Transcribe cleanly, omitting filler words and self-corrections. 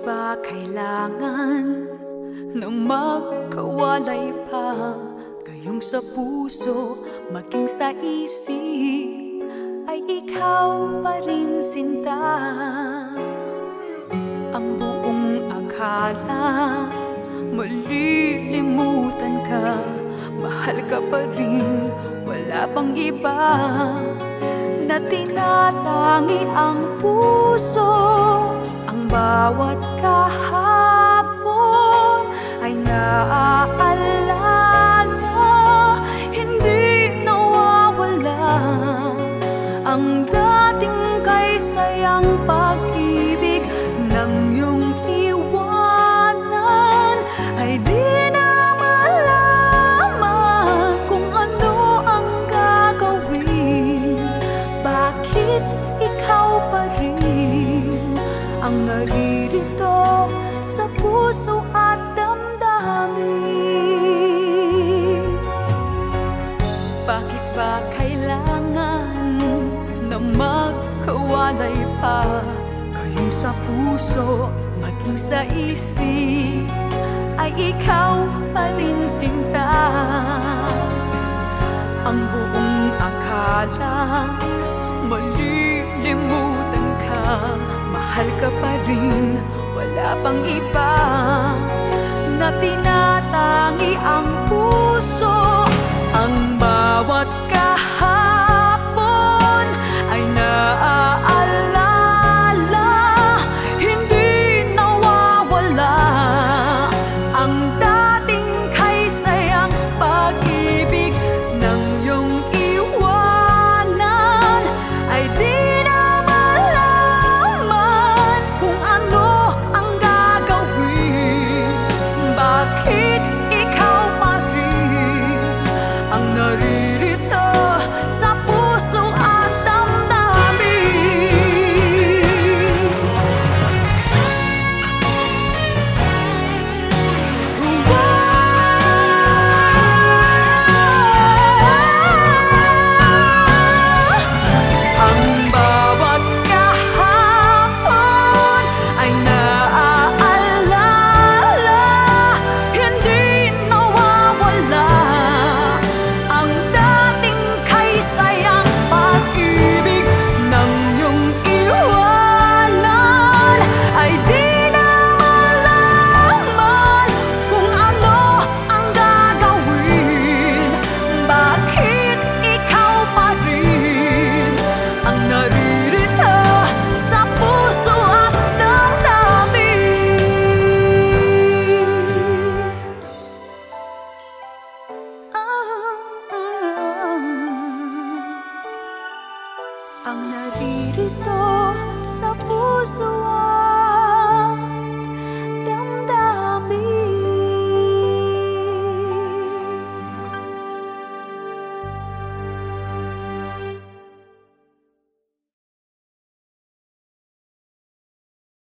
ba kailangan na magkawalay pa? Gayong sa puso, maging sa isip, ay ikaw pa rin sinta. Ang buong akala, malilimutan ka. Mahal ka pa rin, wala pang iba na tinatangi ang puso. Ang bawat kahapon ay naaalala, hindi nawawala ang dating kay sayang pag-ibig ng iyong iwanan. Ay di na malaman kung ano ang gagawin. Bakit ikaw pa rin ang naririto sa puso at damdamin? Bakit ba kailangan na magkawalay pa? Gayong sa puso, maging sa isip, ay ikaw pa rin sinta. Ang buong akala, malilimutan ka. Mahal ka pa rin, wala pang iba na tinatangi ang puso.